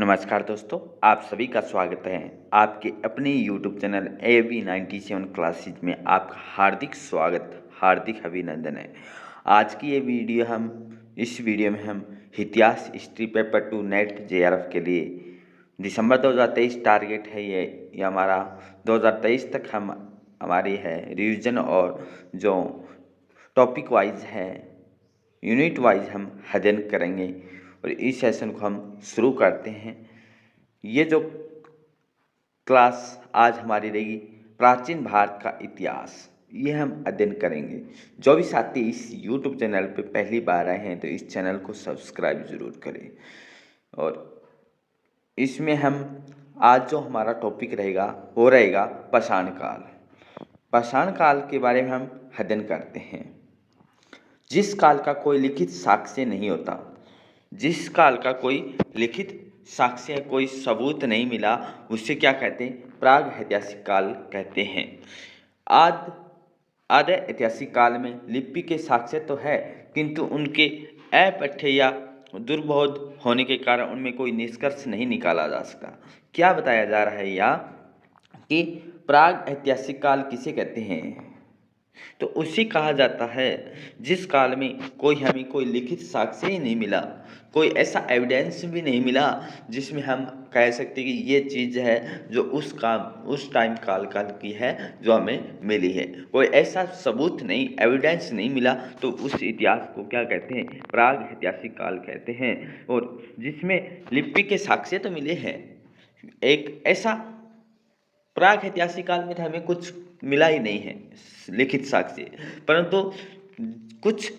नमस्कार दोस्तों, आप सभी का स्वागत है आपके अपने यूट्यूब चैनल AB97 क्लासेज में। आपका हार्दिक स्वागत, हार्दिक अभिनंदन है। आज की इस वीडियो में हम इतिहास हिस्ट्री पेपर 2 नेट JRF के लिए दिसंबर 2023 टारगेट है। ये हमारा 2023 तक हमारी है रिवीजन, और जो टॉपिक वाइज है, यूनिट वाइज हम अध्ययन करेंगे। और इस सेशन को हम शुरू करते हैं। ये जो क्लास आज हमारी रहेगी प्राचीन भारत का इतिहास, ये हम अध्ययन करेंगे। जो भी साथी इस यूट्यूब चैनल पे पहली बार आए हैं तो इस चैनल को सब्सक्राइब जरूर करें। और इसमें हम आज जो हमारा टॉपिक रहेगा वो रहेगा पाषाण काल। पाषाण काल के बारे में हम अध्ययन करते हैं। जिस काल का कोई लिखित साक्ष्य नहीं होता, जिस काल का कोई लिखित साक्ष्य, कोई सबूत नहीं मिला, उसे क्या कहते हैं? प्राग ऐतिहासिक काल कहते हैं। आद्य ऐतिहासिक काल में लिपि के साक्ष्य तो है, किंतु उनके अपठ्य या दुर्बोध होने के कारण उनमें कोई निष्कर्ष नहीं निकाला जा सकता। क्या बताया जा रहा है यहाँ कि प्राग ऐतिहासिक काल किसे कहते हैं? तो उसे कहा जाता है जिस काल में हमें कोई लिखित साक्ष्य ही नहीं मिला, कोई ऐसा एविडेंस भी नहीं मिला जिसमें हम कह सकते कि ये चीज़ है जो उस टाइम काल की है जो हमें मिली है। कोई ऐसा सबूत नहीं, एविडेंस नहीं मिला, तो उस इतिहास को क्या कहते हैं? प्राग ऐतिहासिक काल कहते हैं। और जिसमें लिपि के साक्ष्य तो मिले हैं, एक ऐसा प्राग ऐतिहासिक काल में हमें कुछ मिला ही नहीं है लिखित साक्ष्य, परंतु कुछ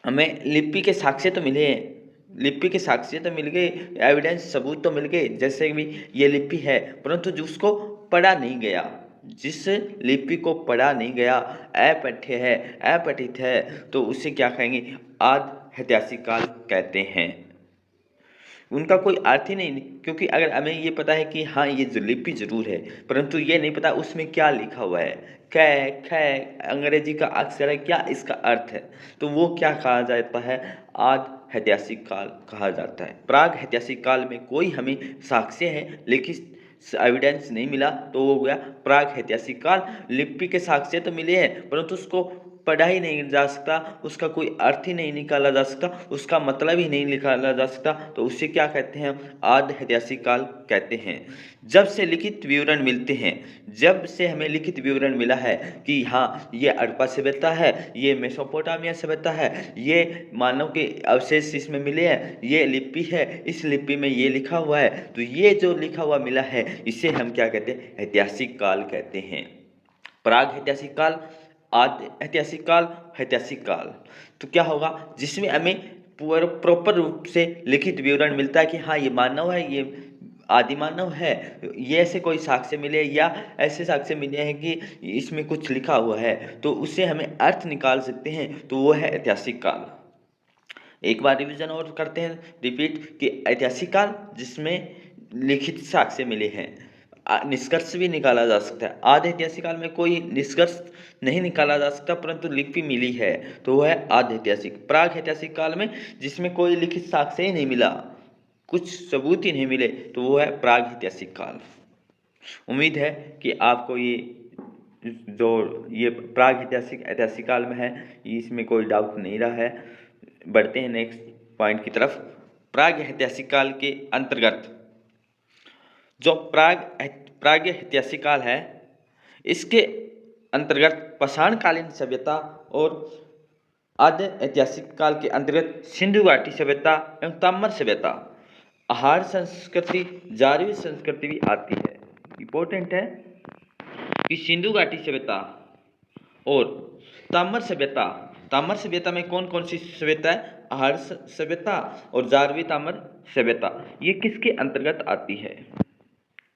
हमें लिपि के साक्ष्य तो मिले हैं। लिपि के साक्ष्य तो मिल गए, एविडेंस सबूत तो मिल गए, जैसे कि ये लिपि है, परंतु जिसको पढ़ा नहीं गया, जिस लिपि को पढ़ा नहीं गया, अपठ्य है, अपठित है, तो उसे क्या कहेंगे? आद्य ऐतिहासिक काल कहते हैं। उनका कोई अर्थ ही नहीं, क्योंकि अगर हमें ये पता है कि हाँ ये जो लिपि जरूर है, परंतु ये नहीं पता उसमें क्या लिखा हुआ है, कै ख अंग्रेजी का अक्षर है, क्या इसका अर्थ है, तो वो क्या कहा जाता है? आद्य ऐतिहासिक काल कहा जाता है। प्राग ऐतिहासिक काल में कोई हमें साक्ष्य है, लिखित एविडेंस नहीं मिला, तो वो हो गया प्राग ऐतिहासिक काल। लिपि के साक्ष्य तो मिले हैं, परंतु उसको पढ़ा ही नहीं जा सकता, उसका कोई अर्थ ही नहीं निकाला जा सकता, उसका मतलब ही नहीं निकाला जा सकता, तो उसे क्या कहते हैं? आद्य ऐतिहासिक काल कहते हैं। जब से लिखित विवरण मिलते हैं, जब से हमें लिखित विवरण मिला है कि हाँ ये हड़प्पा सभ्यता है, ये मेसोपोटामिया सभ्यता है, ये मानव के अवशेष इसमें मिले हैं, ये लिपि है, इस लिपि में ये लिखा हुआ है, तो ये जो लिखा हुआ मिला है इसे हम क्या कहते हैं? ऐतिहासिक काल कहते हैं। प्राग ऐतिहासिक काल, आद्य ऐतिहासिक काल, ऐतिहासिक काल। तो क्या होगा? जिसमें हमें प्रॉपर रूप से लिखित विवरण मिलता है कि हाँ ये मानव है, ये आदि मानव है, ये ऐसे कोई साक्ष्य मिले या ऐसे साक्ष्य मिले हैं कि इसमें कुछ लिखा हुआ है, तो उससे हमें अर्थ निकाल सकते हैं, तो वो है ऐतिहासिक काल। एक बार रिवीजन और करते हैं, रिपीट, कि ऐतिहासिक काल जिसमें लिखित साक्ष्य मिले हैं, निष्कर्ष भी निकाला जा सकता है। आद्य ऐतिहासिक काल में कोई निष्कर्ष नहीं निकाला जा सकता, परंतु लिपि मिली है, तो वह है आद्य ऐतिहासिक। प्राग ऐतिहासिक काल में जिसमें कोई लिखित साक्ष्य ही नहीं मिला, कुछ सबूत ही नहीं मिले, तो वो है प्राग ऐतिहासिक काल। उम्मीद है कि आपको ये प्राग ऐतिहासिक काल में है, इसमें कोई डाउट नहीं रहा है। बढ़ते हैं नेक्स्ट पॉइंट की तरफ। प्राग ऐतिहासिक काल के अंतर्गत जो प्राग ऐतिहासिक काल है, इसके अंतर्गत पाषाणकालीन सभ्यता और आद्य ऐतिहासिक काल के अंतर्गत सिंधु घाटी सभ्यता एवं ताम्र सभ्यता, आहार संस्कृति, जारवी संस्कृति भी आती है। इंपॉर्टेंट है कि सिंधु घाटी सभ्यता और ताम्र सभ्यता में कौन कौन सी सभ्यता है? आहार सभ्यता और जारवी ताम्र सभ्यता, ये किसके अंतर्गत आती है?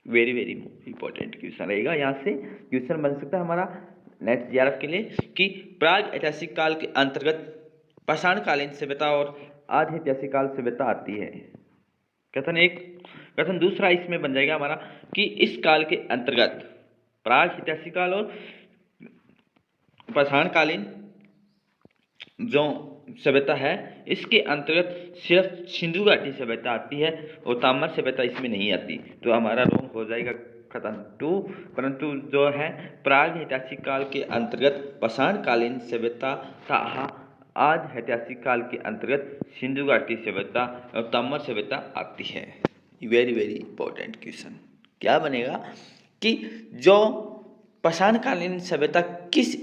वेरी वेरी इंपॉर्टेंट क्वेश्चन रहेगा। यहाँ से क्वेश्चन बन सकता है हमारा नेट JRF के लिए कि प्राग ऐतिहासिक काल के अंतर्गत पाषाणकालीन सभ्यता और आद्य ऐतिहासिक काल सभ्यता आती है। कथन दूसरा इसमें बन जाएगा हमारा कि इस काल के अंतर्गत प्राग ऐतिहासिक काल और पाषाणकालीन जो सभ्यता है, इसके अंतर्गत सिर्फ सिंधु घाटी सभ्यता आती है और ताम्र सभ्यता इसमें नहीं आती। तो हमारा रोम हो जाएगा खत्म टू। परंतु जो है प्राग ऐतिहासिक काल के अंतर्गत पाषाणकालीन सभ्यता तथा आज ऐतिहासिक काल के अंतर्गत सिंधु घाटी सभ्यता और ताम्र सभ्यता आती है। वेरी वेरी इंपॉर्टेंट क्वेश्चन क्या बनेगा कि जो पाषाणकालीन सभ्यता किस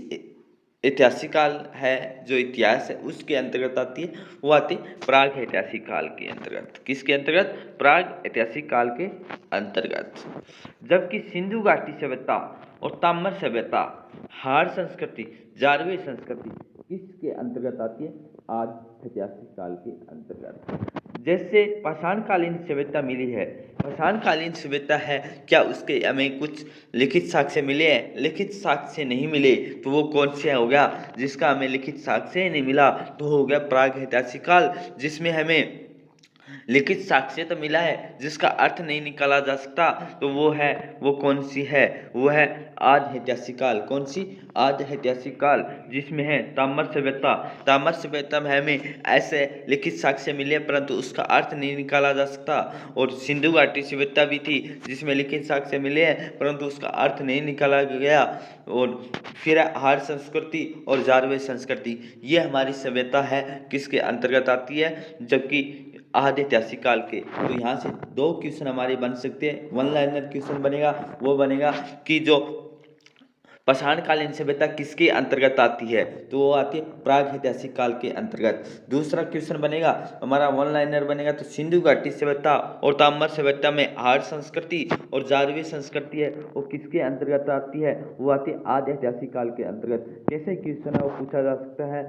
ऐतिहासिक काल है, जो इतिहास है उसके अंतर्गत आती है, वो आती है प्राग ऐतिहासिक काल के अंतर्गत। किसके अंतर्गत? प्राग ऐतिहासिक काल के अंतर्गत। जबकि सिंधु घाटी सभ्यता और ताम्र सभ्यता, हार संस्कृति, जारवे संस्कृति किसके अंतर्गत आती है? आज ऐतिहासिक काल के अंतर्गत। जैसे पाषाणकालीन सभ्यता मिली है, पाषाणकालीन सभ्यता है, क्या उसके हमें कुछ लिखित साक्ष्य मिले हैं? लिखित साक्ष्य नहीं मिले तो वो कौन से हो गया? जिसका हमें लिखित साक्ष्य नहीं मिला तो हो गया प्राग ऐतिहासिक काल। जिसमें हमें लिखित साक्ष्य तो मिला है, जिसका अर्थ नहीं निकाला जा सकता, तो वो कौन सी है? वो है आद्य ऐतिहासिक काल। कौन सी? आद्य ऐतिहासिक काल, जिसमें है ताम्र सभ्यता। ताम्र सभ्यता में हमें ऐसे लिखित साक्ष्य मिले परंतु उसका अर्थ नहीं निकाला जा सकता। और सिंधु घाटी सभ्यता भी थी जिसमें लिखित साक्ष्य मिले हैं परंतु उसका अर्थ नहीं निकाला गया। और फिर हार संस्कृति और जारवे संस्कृति, ये हमारी सभ्यता है किसके अंतर्गत आती है? जबकि आद्य ऐतिहासिक काल के। तो यहाँ से दो क्वेश्चन हमारे बन सकते हैं। वन लाइनर क्वेश्चन बनेगा, वो बनेगा कि जो पाषाणकालीन सभ्यता किसके अंतर्गत आती है? तो वो आती है प्राग ऐतिहासिक काल के अंतर्गत। दूसरा क्वेश्चन बनेगा हमारा वन लाइनर बनेगा, तो सिंधु घाटी सभ्यता और ताम्र सभ्यता में हार संस्कृति और जारवी संस्कृति है, वो किसके अंतर्गत आती है? वो आती है आद्य ऐतिहासिक काल के अंतर्गत। कैसे क्वेश्चन है वो पूछा जा सकता है,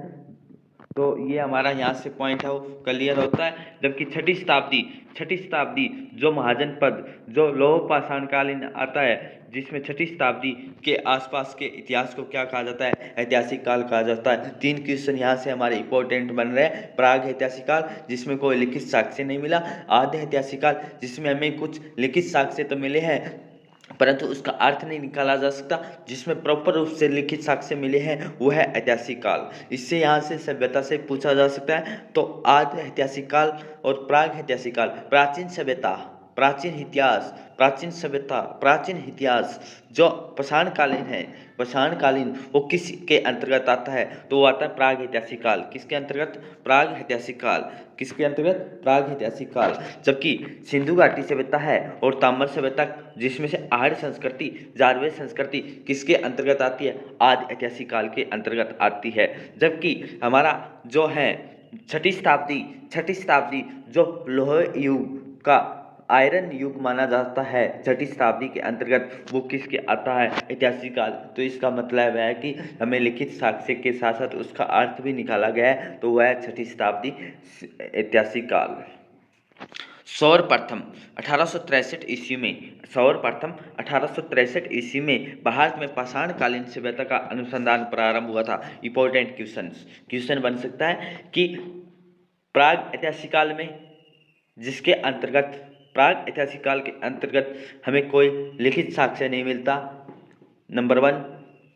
तो ये हमारा यहाँ से पॉइंट है वो क्लियर होता है। जबकि छठी शताब्दी जो महाजन पद, जो लौह पाषाणकालीन आता है, जिसमें छठी शताब्दी के आसपास के इतिहास को क्या कहा जाता है? ऐतिहासिक काल कहा जाता है। तीन क्वेश्चन यहाँ से हमारे इंपॉर्टेंट बन रहे हैं। प्राग ऐतिहासिक काल जिसमें कोई लिखित साक्ष्य नहीं मिला, आद्य ऐतिहासिक काल जिसमें हमें कुछ लिखित साक्ष्य तो मिले हैं परंतु उसका अर्थ नहीं निकाला जा सकता, जिसमें प्रॉपर रूप से लिखित साक्ष्य मिले हैं, वो है ऐतिहासिक काल। इससे यहाँ से सभ्यता से पूछा जा सकता है। तो आद्य ऐतिहासिक काल और प्राग ऐतिहासिक काल, प्राचीन सभ्यता, प्राचीन इतिहास, प्राचीन सभ्यता, प्राचीन इतिहास जो पाषाणकालीन है, पाषाणकालीन वो किस के अंतर्गत आता है? तो वो आता है प्राग ऐतिहासिक काल। किसके अंतर्गत? प्राग ऐतिहासिक काल। किसके अंतर्गत? प्राग ऐतिहासिक काल। जबकि सिंधु घाटी सभ्यता है और ताम्र सभ्यता, जिसमें से आर्य संस्कृति, जारवे संस्कृति किसके अंतर्गत आती है? आद्य ऐतिहासिक काल के अंतर्गत आती है। जबकि हमारा जो है छठी शताब्दी जो लोह युग का आयरन युग माना जाता है, छठी शताब्दी के अंतर्गत वो किसके आता है? ऐतिहासिक काल। तो इसका मतलब है कि हमें लिखित साक्ष्य के साथ साथ उसका अर्थ भी निकाला गया है, तो वह है छठी शताब्दी ऐतिहासिक काल। सर्वप्रथम 1863 ईस्वी में, सर्वप्रथम 1863 ईस्वी में भारत में पाषाणकालीन सभ्यता का अनुसंधान प्रारंभ हुआ था। इंपॉर्टेंट क्वेश्चन बन सकता है कि प्राग ऐतिहासिक काल में, जिसके अंतर्गत प्राग ऐतिहासिक काल के अंतर्गत हमें कोई लिखित साक्ष्य नहीं मिलता, नंबर 1,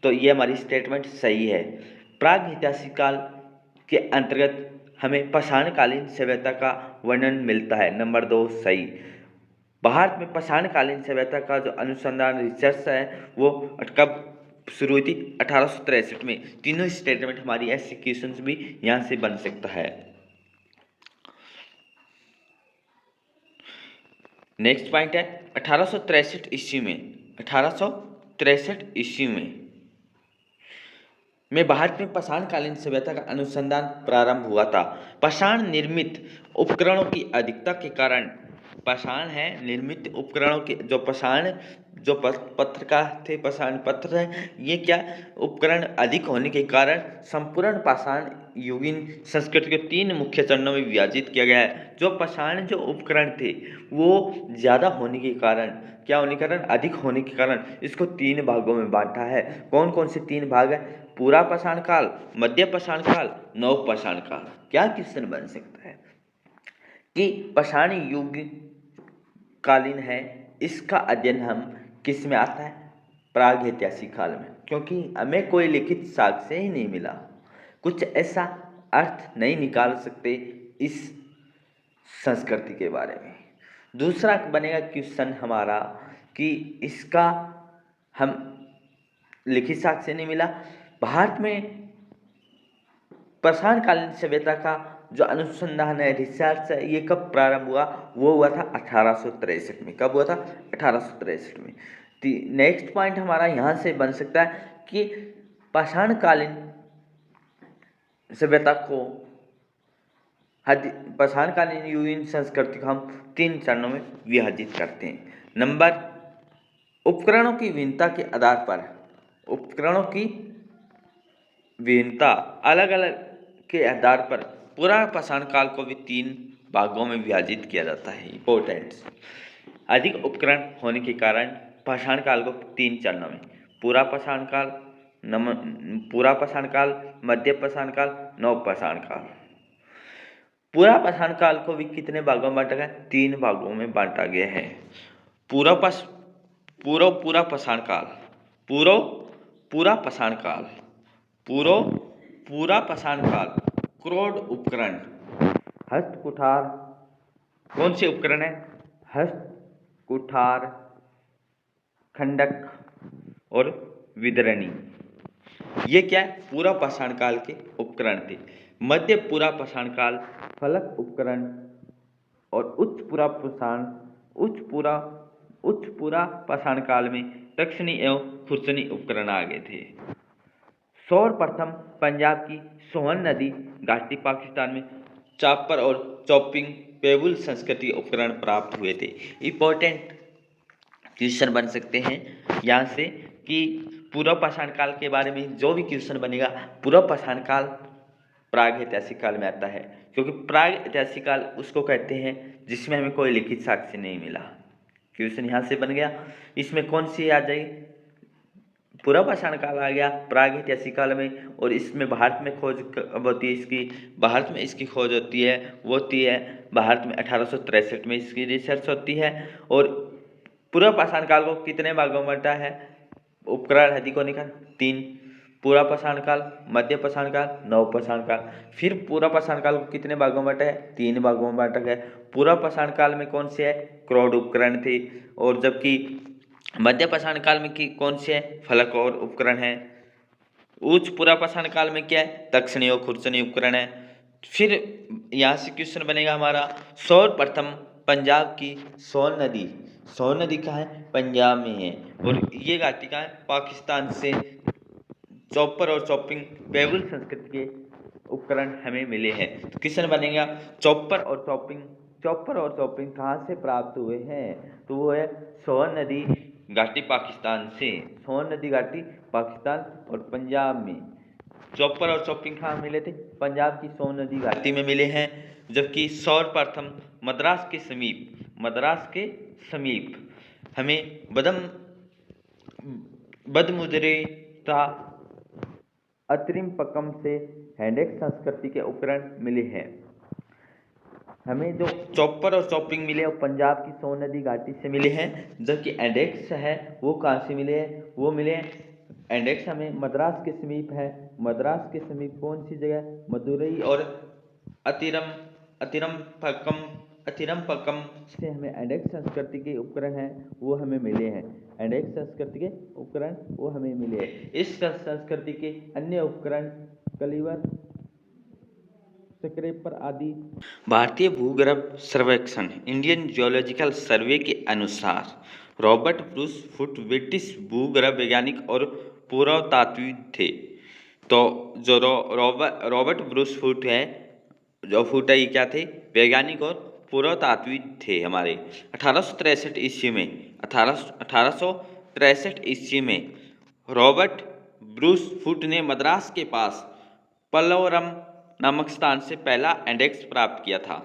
तो ये हमारी स्टेटमेंट सही है। प्राग ऐतिहासिक काल के अंतर्गत हमें पाषाणकालीन सभ्यता का वर्णन मिलता है, नंबर 2 सही। भारत में पाषाणकालीन सभ्यता का जो अनुसंधान रिसर्च है वो कब शुरू हुई थी? 1863 में। तीनों स्टेटमेंट हमारी ऐसे क्वेश्चंस भी यहाँ से बन सकता है। नेक्स्ट पॉइंट है 1863 ईस्वी में, 1863 ईस्वी में भारत में पाषाणकालीन सभ्यता का अनुसंधान प्रारंभ हुआ था। पाषाण निर्मित उपकरणों की अधिकता के कारण, पाषाण है निर्मित उपकरणों के, जो पाषाण जो पत्र का थे, पाषाण पत्र है, ये क्या उपकरण अधिक होने के कारण संपूर्ण पाषाण युगीन संस्कृति के 3 मुख्य चरणों में विभाजित किया गया है। जो पाषाण जो उपकरण थे वो ज़्यादा होने के कारण, क्या होने के कारण? अधिक होने के कारण इसको 3 भागों में बांटा है। कौन कौन से 3 भाग है? पूरा पाषाण काल, मध्य पाषाण काल, नव पाषाण काल। क्या क्वेश्चन बन सकता है कि पाषाण युग कालीन है, इसका अध्ययन हम किस में आता है? प्राग ऐतिहासिक काल में, क्योंकि हमें कोई लिखित साक्ष्य ही नहीं मिला। कुछ ऐसा अर्थ नहीं निकाल सकते इस संस्कृति के बारे में। दूसरा बनेगा क्वेश्चन हमारा कि इसका हम लिखित साक्ष्य नहीं मिला। भारत में पाषाणकालीन सभ्यता का जो अनुसंधान है, रिसर्च है, ये कब प्रारंभ हुआ? वो हुआ था 1863 में। कब हुआ था? 1863 में। नेक्स्ट पॉइंट हमारा यहाँ से बन सकता है कि पाषाणकालीन सभ्यता को पाषाणकालीन युगीन संस्कृति को हम 3 चरणों में विभाजित करते हैं। नंबर, उपकरणों की भिन्नता के आधार पर, उपकरणों की भिन्नता अलग अलग के आधार पर पूरा पाषाण काल को भी 3 भागों में विभाजित किया जाता है। इंपॉर्टेंट, अधिक उपकरण होने के कारण पाषाण काल को 3 चरणों में, पूरा पाषाण काल, पूरा पाषाण काल, मध्य पाषाण काल, नव पाषाण काल। पूरा पाषाण काल को भी कितने भागों में बांटा गया? 3 भागों में बांटा गया है। पूरा पाषाण काल, पूरा पाषाण काल, पूरा पाषाण काल, क्रोड उपकरण, हस्त कुठार, कौन से उपकरण है? हस्त कुठार, खंडक और विदरणी। ये क्या है? पूरा पाषाण काल के उपकरण थे। मध्य पूरा पाषाण काल, फलक उपकरण और उच्च पूरा पाषाण काल में दक्षिणी एवं खुर्सनी उपकरण आ गए थे। सर्वप्रथम पंजाब की सोहन नदी घाटी पाकिस्तान में चॉपर और चॉपिंग पेबुल संस्कृति उपकरण प्राप्त हुए थे। इंपॉर्टेंट क्वेश्चन बन सकते हैं यहाँ से कि पूर्व पाषाण काल के बारे में जो भी क्वेश्चन बनेगा, पूर्व पाषाण काल प्राग ऐतिहासिक काल में आता है, क्योंकि प्राग ऐतिहासिक काल उसको कहते हैं जिसमें हमें कोई लिखित साक्ष्य नहीं मिला। क्वेश्चन यहाँ से बन गया। इसमें कौन सी आ जाएगी? पूर्व पाषाण काल आ गया प्राग ऐतिहासिक काल में, और इसमें भारत में खोज कब होती है इसकी? भारत में इसकी खोज होती है, वो होती है भारत में 1863 में इसकी रिसर्च होती है। और पूर्व पाषाण काल को कितने भागों में बांटा है? उपकरण अधिक होने का 3, पूरा पाषाण काल, मध्य पाषाण काल, नव पाषाण काल। फिर पूरा पाषाण काल को कितने भागों में बांटा है? 3 भागों में बांटा गया। पूरा पाषाण काल में कौन से है? क्रोड उपकरण थे, और जबकि मध्य पाषाण काल में कौन से है? फलक और उपकरण है। उच्च पूरा पाषाण काल में क्या है? दक्षिणी और खुर्सनी उपकरण है। फिर यहाँ से क्वेश्चन बनेगा हमारा, सर्वप्रथम पंजाब की सोन नदी कहाँ है? पंजाब में है, और ये घाटी कहाँ है? पाकिस्तान से चॉपर और चॉपिंग पेबुल संस्कृति के उपकरण हमें मिले हैं। तो क्वेश्चन बनेगा, चॉपर और चॉपिंग कहाँ से प्राप्त हुए हैं? तो वो है सोन नदी घाटी पाकिस्तान से, सोन नदी घाटी पाकिस्तान और पंजाब में। चॉपर और चॉपिंग कहाँ मिले थे? पंजाब की सोन नदी घाटी में मिले हैं। जबकि सर्वप्रथम मद्रास के समीप हमें बदमुद्रिता अत्रिमपक्कम से हैंडेक्स संस्कृति के उपकरण मिले हैं। हमें जो चॉपर और चॉपिंग मिले वो पंजाब की सोन नदी घाटी से मिले हैं, जबकि एंडेक्स है वो कहाँ से मिले हैं? वो मिले एंडेक्स हमें मद्रास के समीप है। मद्रास के समीप कौन सी जगह? मदुरई और अतिरमपक्कम से हमें एंडेक्स संस्कृति के उपकरण हैं वो हमें मिले हैं। एंडेक्स संस्कृति के उपकरण वो हमें मिले हैं। इस संस्कृति के अन्य उपकरण कलिवर, स्क्रैपर आदि। भारतीय भूगर्भ सर्वेक्षण इंडियन जियोलॉजिकल सर्वे के अनुसार रॉबर्ट ब्रूस फुट ब्रिटिश भूगर्भ वैज्ञानिक और पुरातात्विक थे। तो जो रॉबर्ट ब्रूस फुट है, जो फुट है, ये क्या थे? वैज्ञानिक और पुरातात्विक थे हमारे। 1863 ईस्वी में रॉबर्ट ब्रूस फुट ने मद्रास के पास पल्लवरम नामक स्थान से पहला इंडेक्स प्राप्त किया था।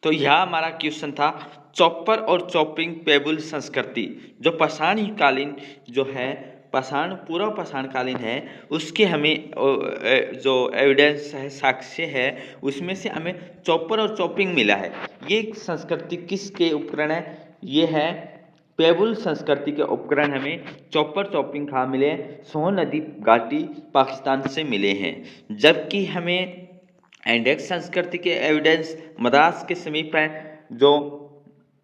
तो यह हमारा क्वेश्चन था, चॉपर और चॉपिंग पेबुल संस्कृति जो पाषाणकालीन जो है, पूरा पाषाणकालीन है, उसके हमें जो एविडेंस है, साक्ष्य है, उसमें से हमें चॉपर और चॉपिंग मिला है। ये संस्कृति किसके उपकरण है? ये है पेबुल संस्कृति के उपकरण हमें चॉपर चॉपिंग कहाँ मिले? सोन नदी घाटी पाकिस्तान से मिले हैं। जबकि हमें इंडेक्स संस्कृति के एविडेंस मद्रास के समीप है, जो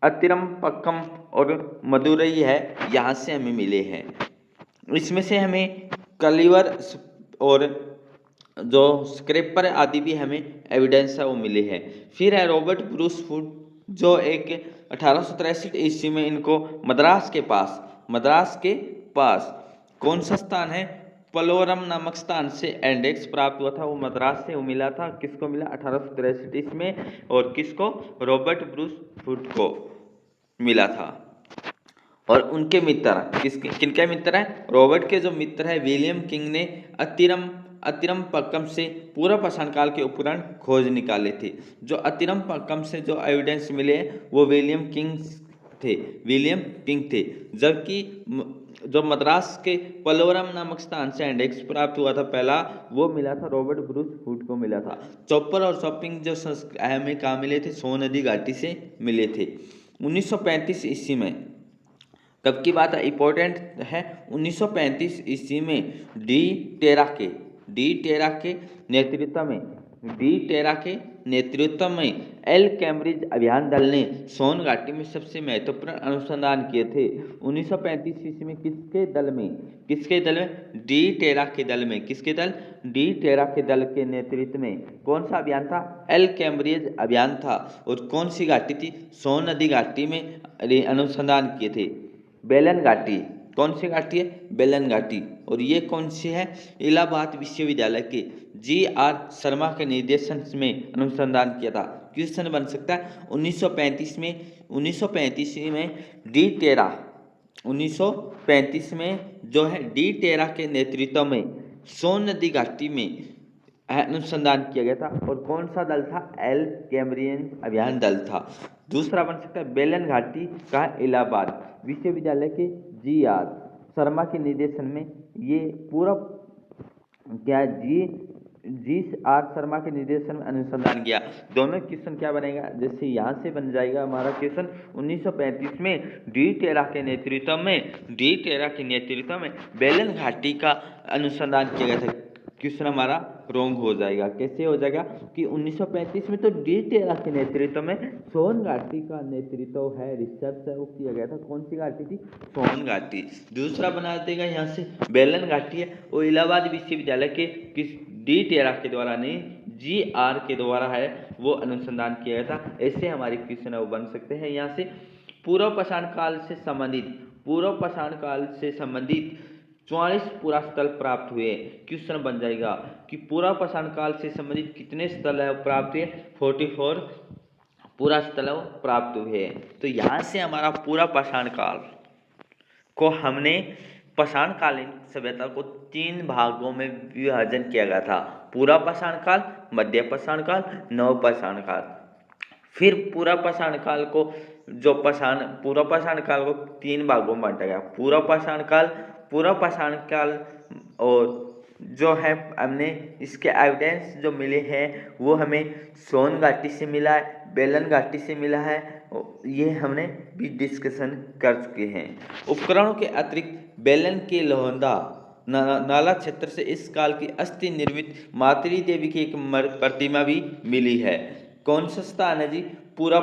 अतिरमपक्कम और मदुरई है, यहाँ से हमें मिले हैं। इसमें से हमें कलिवर और जो स्क्रैपर आदि भी हमें एविडेंस है वो मिले हैं। फिर है रॉबर्ट ब्रूस वुड, जो एक 1863 ईस्वी में इनको मद्रास के पास कौन सा स्थान है, पलोरम नामक स्थान से इंडेक्स प्राप्त हुआ था। वो मद्रास से वो मिला था, किसको मिला 1863 ईस्वी में, और किसको, रॉबर्ट ब्रूस वुड को मिला था। और उनके मित्र किनके मित्र हैं, रॉबर्ट के जो मित्र है विलियम किंग ने अतिरमपक्कम से पूर्व पाषाण काल के उपकरण खोज निकाले थे। जो अतिरमपक्कम से जो एविडेंस मिले वो विलियम किंग थे, जबकि जो मद्रास के पलोरम नामक स्थान से इंडेक्स प्राप्त हुआ था पहला, वो मिला था रॉबर्ट ब्रूस वुड को मिला था। चॉपर और शॉपिंग जो हमें कहाँ मिले थे, सोन नदी घाटी से मिले थे। 1935 ईस्वी में, कब की बात है, इंपॉर्टेंट है, 1935 ईस्वी में डी टेरा के नेतृत्व में एल कैम्ब्रिज अभियान दल ने सोन घाटी में सबसे महत्वपूर्ण अनुसंधान किए थे। 1935 ईस्वी में किसके दल में डी टेरा के दल के नेतृत्व में कौन सा अभियान था, एल कैम्ब्रिज अभियान था। और कौन सी घाटी थी, सोन नदी घाटी में अनुसंधान किए थे। बेलन घाटी, कौन सी घाटी है, बेलन घाटी। और ये कौन सी है, इलाहाबाद विश्वविद्यालय के GR शर्मा के निर्देशन में अनुसंधान किया था। क्वेश्चन बन सकता है 1935 में जो है डी टेरा के नेतृत्व में सोन नदी घाटी में अनुसंधान किया गया था। और कौन सा दल था, एल कैम्ब्रियन अभियान दल था। दूसरा बन सकता है बेलन घाटी का इलाहाबाद विश्वविद्यालय के GR शर्मा के निर्देशन में ये पूरा क्या GR शर्मा के निर्देशन में अनुसंधान किया। दोनों क्वेश्चन क्या बनेगा, जैसे यहाँ से बन जाएगा हमारा क्वेश्चन 1935 में डी टेरा के नेतृत्व में बेलन घाटी का अनुसंधान किया गया था। क्वेश्चन हमारा रॉन्ग हो जाएगा। कैसे हो जाएगा कि 1935 में तो डी टेरा के नेतृत्व में सोन घाटी का नेतृत्व है, रिसर्च है वो किया गया था। कौन सी घाटी थी, सोन घाटी। दूसरा बना देगा यहाँ से बेलन घाटी है, वो इलाहाबाद विश्वविद्यालय के किस डी टेरा के द्वारा नहीं, GR के द्वारा है वो अनुसंधान किया गया था। ऐसे हमारे क्वेश्चन है वो बन सकते हैं। यहाँ से पूर्व पाषाण काल से संबंधित 44 पुरास्थल प्राप्त हुए। क्वेश्चन बन जाएगा कि पूर्व पाषाण काल से संबंधित कितने स्थल है प्राप्त हुए, 44 पुरास्थल प्राप्त हुए। तो यहाँ से हमारा पूरा पाषाण काल को हमने पाषाणकालीन सभ्यता को 3 भागों में विभाजन किया गया था, पूरा पाषाण काल, मध्य पाषाण काल, नव पाषाण काल। फिर पूरा पाषाण काल को पूरा पाषाण काल को 3 भागों में बांटा गया, पूरा पाषाण काल और जो है हमने इसके एविडेंस जो मिले हैं वो हमें सोन घाटी से मिला है, बेलन घाटी से मिला है, ये हमने भी डिस्कशन कर चुके हैं। उपकरणों के अतिरिक्त बेलन के लोहंदा नाला क्षेत्र से इस काल की अस्थि निर्मित मातृ देवी की एक प्रतिमा भी मिली है। कौन सा स्थान है जी, पूरा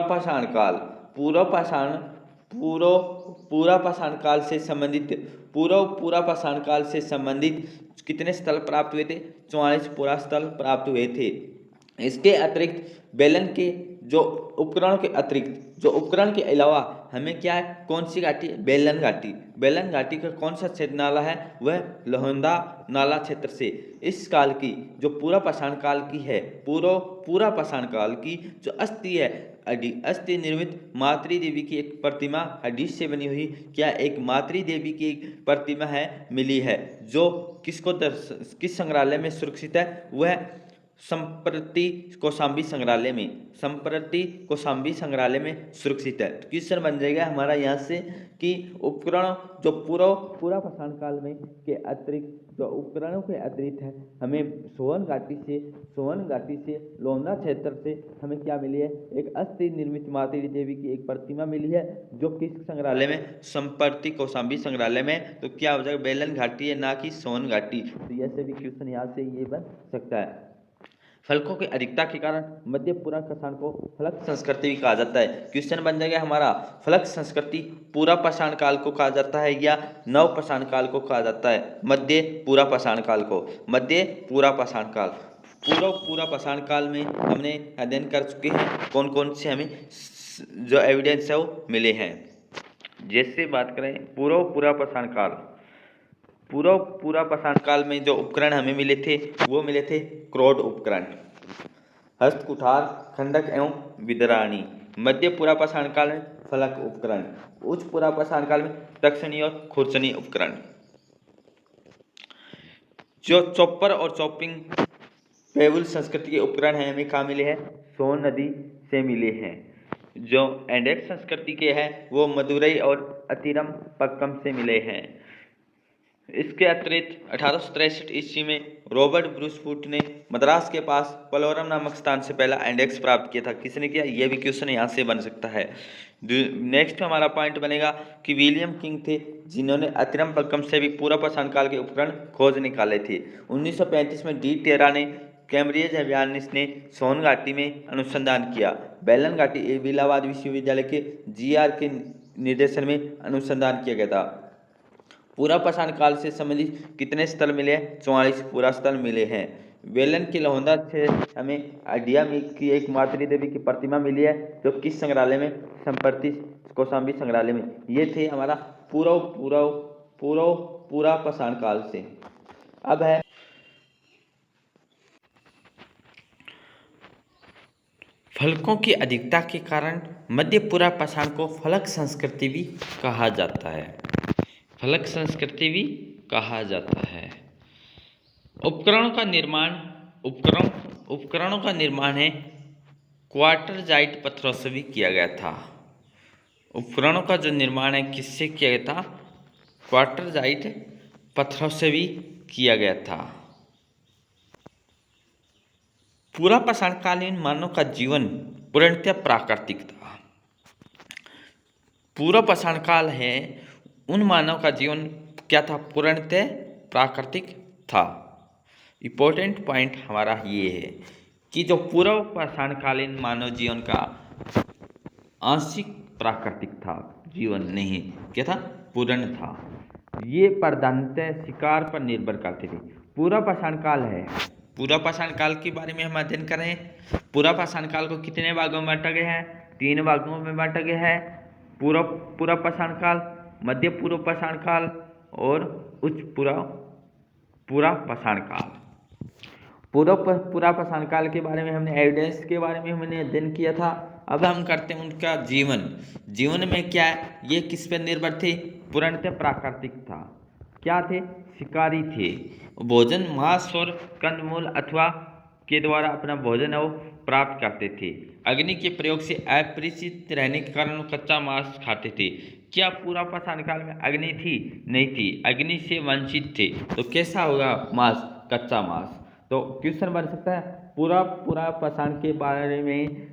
पाषाण काल से संबंधित कितने स्थल प्राप्त हुए थे, 44 पूरा स्थल प्राप्त हुए थे। इसके अतिरिक्त बेलन के जो उपकरण के अलावा हमें क्या है, कौन सी घाटी, बेलन घाटी का कौन सा क्षेत्र नाला है, वह लोहंदा नाला क्षेत्र से इस काल की जो पूरा पाषाण काल की है, पूरा पाषाण काल की जो अस्थि है, अस्थि निर्मित मातृ देवी की एक प्रतिमा हड्डी से बनी हुई क्या एक मातृ देवी की एक प्रतिमा है मिली है, जो किस संग्रहालय में सुरक्षित है, वह संप्रति कौशाम्बी संग्रहालय में सुरक्षित है। क्वेश्चन बन जाएगा हमारा यहाँ से कि उपकरण जो पूरा पाषाण काल में के अतिरिक्त जो उपकरणों के अतिरिक्त है, हमें सोन घाटी से लोहंदा क्षेत्र से हमें क्या मिली है, एक अस्थि निर्मित मातृ देवी की एक प्रतिमा मिली है, जो किस संग्रहालय में, संप्रति कौशाम्बी संग्रहालय में। तो क्या हो जाएगा, बेलन घाटी है ना कि सोन घाटी। तो ऐसे भी क्वेश्चन यहाँ से ये बन सकता है। फलकों की अधिकता के कारण मध्य पूरा पाषाण को फलक संस्कृति भी कहा जाता है। क्वेश्चन बन जाएगा हमारा, फलक संस्कृति पूरा पाषाण काल को कहा जाता है या नव पाषाण काल को कहा जाता है? मध्य पूरा पाषाण काल को, मध्य पूरा पाषाण काल। पूरा पाषाण काल में हमने अध्ययन कर चुके हैं कौन कौन से हमें जो एविडेंस है वो मिले हैं। जैसे बात करें पूरा पाषाण काल, पूरा पाषाण काल में जो उपकरण हमें मिले थे वो मिले थे क्रोड उपकरण, हस्त कुठार, खंडक एवं विदराणी। मध्य पूरा पाषाण काल में फलक उपकरण, उच्च पूरा पाषाण काल में तक्षणीय और खुरसनी उपकरण। जो चॉपर और चॉपिंग पेबल संस्कृति के उपकरण हैं हमें कहाँ मिले हैं? सोन नदी से मिले हैं। जो एंडेक्स संस्कृति के हैं वो मदुरई और अतिरम पक्कम से मिले हैं। इसके अतिरिक्त 1863 ईस्वी में रॉबर्ट ब्रूस फूट ने मद्रास के पास पोलवरम नामक स्थान से पहला इंडेक्स प्राप्त किया था। किसने किया? यह भी क्वेश्चन यहाँ से बन सकता है। नेक्स्ट हमारा पॉइंट बनेगा कि विलियम किंग थे जिन्होंने अतिरम पक्कम से भी पूरा पाषाण काल के उपकरण खोज निकाले थे। 1935 में डी टेरा ने कैम्ब्रिज अभियानिस ने सोन घाटी में अनुसंधान किया। बेलन घाटी इलाहाबाद विश्वविद्यालय के GR के निर्देशन में अनुसंधान किया गया था। पूरा पाषाण काल से संबंधित कितने स्थल मिले हैं? 44 पूरा स्थल मिले हैं। वेलन की लहोंदा से हमें आइडिया की एक मातृ देवी की प्रतिमा मिली है जो किस संग्रहालय में? संपत्ति कौशाम्बी संग्रहालय में। ये थे हमारा पूरा पाषाण काल से। अब है फलकों की अधिकता के कारण मध्य पूरा पाषाण को फलक संस्कृति भी कहा जाता है। फलक संस्कृति भी कहा जाता है। उपकरणों का निर्माण है क्वार्टरजाइट पत्थरों से भी किया गया था। उपकरणों का जो निर्माण है किससे किया गया था? क्वार्टरजाइट पत्थरों से भी किया गया था। पूरा पाषाणकालीन मानव का जीवन पूर्णतः प्राकृतिक था। पूरा पाषाण काल है उन मानव का जीवन क्या था? पूर्णतः प्राकृतिक था। इम्पोर्टेंट पॉइंट हमारा ये है कि जो पूर्व पाषाणकालीन मानव जीवन का आंशिक प्राकृतिक था, जीवन नहीं क्या था? पूर्ण था। ये प्रधानतः शिकार पर निर्भर करते थे। पूरा पाषाण काल है, पूरा पाषाण काल के बारे में हम अध्ययन कर रहे हैं। पूरा पाषाण काल को कितने भागों में बांटा गया है? 3 भागों में बांटा गया है। पूरा पाषाण काल, मध्य पूर्व पाषाण काल और उच्च पूरा पाषाण काल। पूरा पाषाण काल के बारे में हमने एविडेंस के बारे में हमने अध्ययन किया था। अब हम करते हैं उनका जीवन में क्या है? ये किस पर निर्भर थे? पूर्णतः प्राकृतिक था। क्या थे? शिकारी थे। भोजन मांस और कंदमूल अथवा के द्वारा अपना भोजन वो प्राप्त करते थे। अग्नि के प्रयोग से अपरिचित रहने के कारण कच्चा मांस खाते थे। क्या पूरा पाषाण काल में अग्नि थी? नहीं थी। अग्नि से वंचित थे तो कैसा होगा मांस? कच्चा मांस। तो क्वेश्चन बन सकता है पूरा पाषाण के बारे में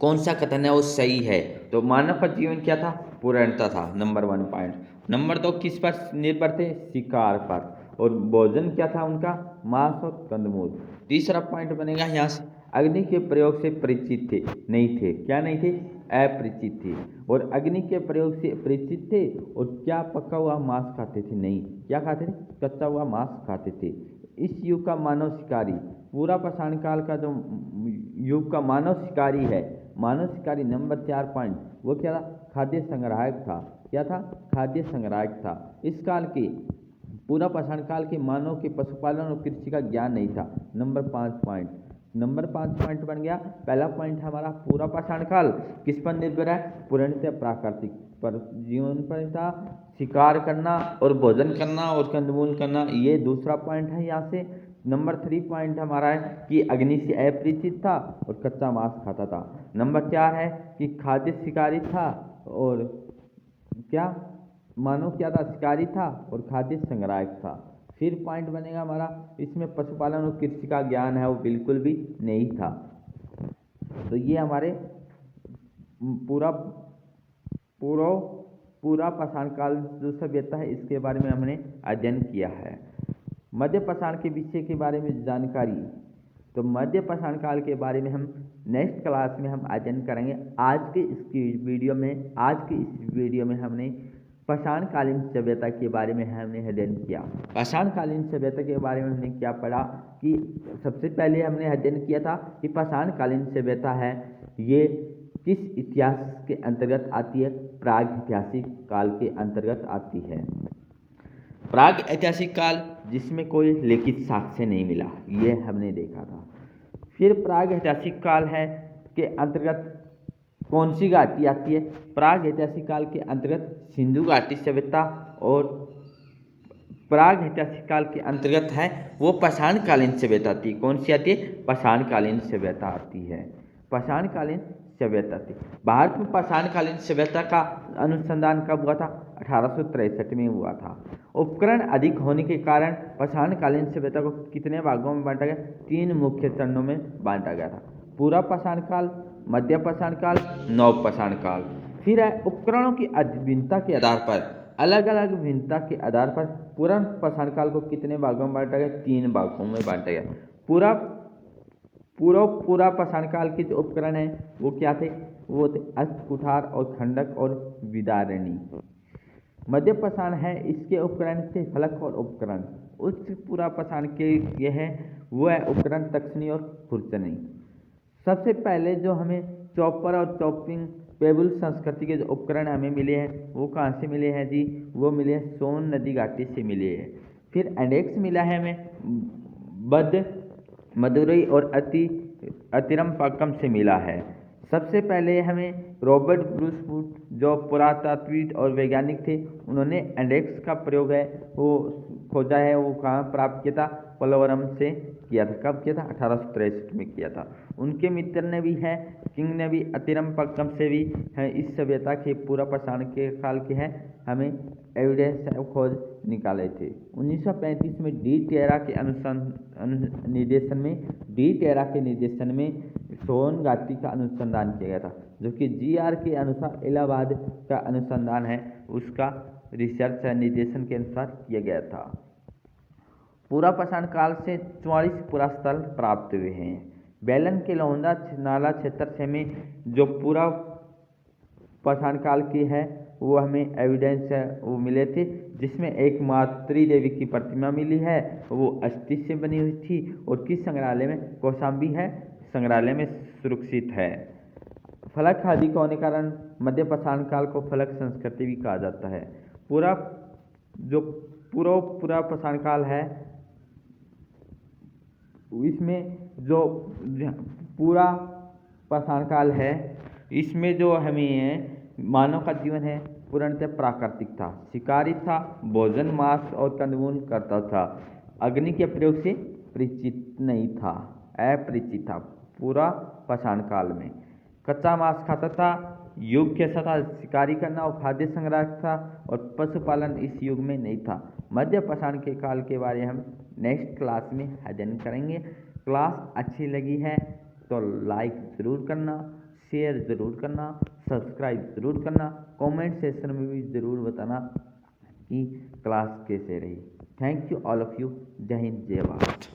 कौन सा कथन है वो सही है? तो मानव का जीवन क्या था? पूर्णता था। Number 1 point. नंबर 2 किस पर निर्भर थे? शिकार पर। और भोजन क्या था उनका? मांस और कंदमूल। तीसरा पॉइंट बनेगा यहाँ से अग्नि के प्रयोग से परिचित थे? नहीं थे। क्या नहीं थे? अपरिचित थे। और अग्नि के प्रयोग से परिचित थे और क्या पका हुआ मांस खाते थे? नहीं। क्या खाते थे? कच्चा हुआ मांस खाते थे। इस युग का मानव शिकारी, पूरा पाषाण काल का जो युग का मानव शिकारी है, मानव शिकारी नंबर 4 पॉइंट वो क्या था? खाद्य संग्राहक था। क्या था? खाद्य संग्राहक था। इस काल के पूरा पाषाण काल के मानव के पशुपालन और कृषि का ज्ञान नहीं था। Number 5 point. नंबर 5 पॉइंट बन गया। पहला पॉइंट हमारा पूरा पाषाण काल किस पर निर्भर है? पूर्णतः प्राकृतिक पर जीवन पर था। शिकार करना और भोजन करना और कंदमूल करना, ये दूसरा पॉइंट है यहाँ से। नंबर 3 पॉइंट हमारा है कि अग्नि से अपरिचित था और कच्चा मांस खाता था। नंबर 4 है कि खाद्य शिकारी था और क्या मानव क्या था? शिकारी था और खाद्य संग्राहक था। फिर पॉइंट बनेगा हमारा इसमें पशुपालन और कृषि का ज्ञान है वो बिल्कुल भी नहीं था। तो ये हमारे पूरा पाषाण काल जो सभ्यता है इसके बारे में हमने अध्ययन किया है। मध्य पाषाण के विषय के बारे में जानकारी तो मध्य पाषाण काल के बारे में हम नेक्स्ट क्लास में हम अध्ययन करेंगे। आज की इस वीडियो में हमने पाषाणकालीन सभ्यता के बारे में हमने अध्ययन किया। पाषाणकालीन सभ्यता के बारे में हमने क्या पढ़ा कि सबसे पहले हमने अध्ययन किया था कि पाषाणकालीन सभ्यता है ये किस इतिहास के अंतर्गत आती है। प्राग ऐतिहासिक काल के अंतर्गत आती है। प्राग ऐतिहासिक काल जिसमें कोई लिखित साक्ष्य नहीं मिला, ये हमने देखा था। फिर प्राग ऐतिहासिक काल है के अंतर्गत कौन सी घाटी आती है। प्राग ऐतिहासिक काल के अंतर्गत सिंधु घाटी सभ्यता, और प्राग ऐतिहासिक काल के अंतर्गत है वो पाषाणकालीन सभ्यता आती है। कौन सी आती है? पाषाणकालीन सभ्यता आती है। पाषाणकालीन सभ्यता थी। भारत में पाषाणकालीन सभ्यता का अनुसंधान कब हुआ था? 1863 में हुआ था। उपकरण अधिक होने के कारण पाषाणकालीन सभ्यता को कितने भागों में बांटा गया? 3 मुख्य चरणों में बांटा गया था। पूरा पाषाण काल, मध्य पाषाण काल, नव पाषाण काल। फिर है उपकरणों की भिन्नता के आधार पर, अलग अलग भिन्नता के आधार पर पूर्ण पाषाण काल को कितने भागों में बांटा गया? 3 भागों में बांटा गया। पूरा पाषाण काल के जो उपकरण है वो क्या थे? वो थे अस्त, कुठार और खंडक और विदारणी। मध्य पाषाण है इसके उपकरण थे फलक और उपकरण। उच्च पूरा पाषाण के ये है वो है उपकरण तक्षणी और खुरचनी। सबसे पहले जो हमें चॉपर और चॉपिंग पेबल संस्कृति के जो उपकरण हमें मिले हैं वो कहाँ से मिले हैं जी? वो मिले हैं सोन नदी घाटी से मिले हैं। फिर इंडेक्स मिला है हमें बद्ध, मदुरई और अतिरमपाक्कम से मिला है। सबसे पहले हमें रॉबर्ट ब्रूस वुड जो पुरातात्विद और वैज्ञानिक थे, उन्होंने इंडेक्स का प्रयोग है वो खोजा है। वो कहाँ प्राप्त किया था? पोलवरम से किया था। कब किया था? 1863 में किया था। उनके मित्र ने भी है, किंग ने भी अतिरमपाक्कम से भी है इस सभ्यता के पूरा पाषाण के काल के हैं हमें एविडेंस खोज निकाले थे। 1935 में डी टेरा के निर्देशन में सोन घाटी का अनुसंधान किया गया था, जो कि GR के अनुसार इलाहाबाद का अनुसंधान है उसका रिसर्च निर्देशन के अनुसार किया गया था। पूरा पाषाण काल से 44 पुरास्थल प्राप्त हुए हैं। बेलन के लौंदा नाला क्षेत्र से हमें जो पूरा पाषाण काल की है वो हमें एविडेंस है वो मिले थे, जिसमें एक मातृ देवी की प्रतिमा मिली है, वो अस्थि से बनी हुई थी और किस संग्रहालय में? कौशाम्बी है संग्रहालय में सुरक्षित है। फलक अधिक होने कारण मध्य पाषाण काल को फलक संस्कृति भी कहा जाता है। पूरा पाषाण काल है इसमें जो पूरा पाषाण काल है इसमें जो हमें मानव का जीवन है पूर्णतः प्राकृतिक था। शिकारी था, भोजन मांस और कंदमूल करता था, अग्नि के प्रयोग से परिचित नहीं था, अपरिचित था। पूरा पाषाण काल में कच्चा मांस खाता था, युग कैसा था? शिकारी करना और खाद्य संग्रह था, और पशुपालन इस युग में नहीं था। मध्य पाषाण के काल के बारे में हम नेक्स्ट क्लास में अध्ययन करेंगे। क्लास अच्छी लगी है तो लाइक ज़रूर करना, शेयर ज़रूर करना, सब्सक्राइब ज़रूर करना, कमेंट सेक्शन में भी ज़रूर बताना कि क्लास कैसे रही। Thank you all of you. जय हिंद, जय भारत।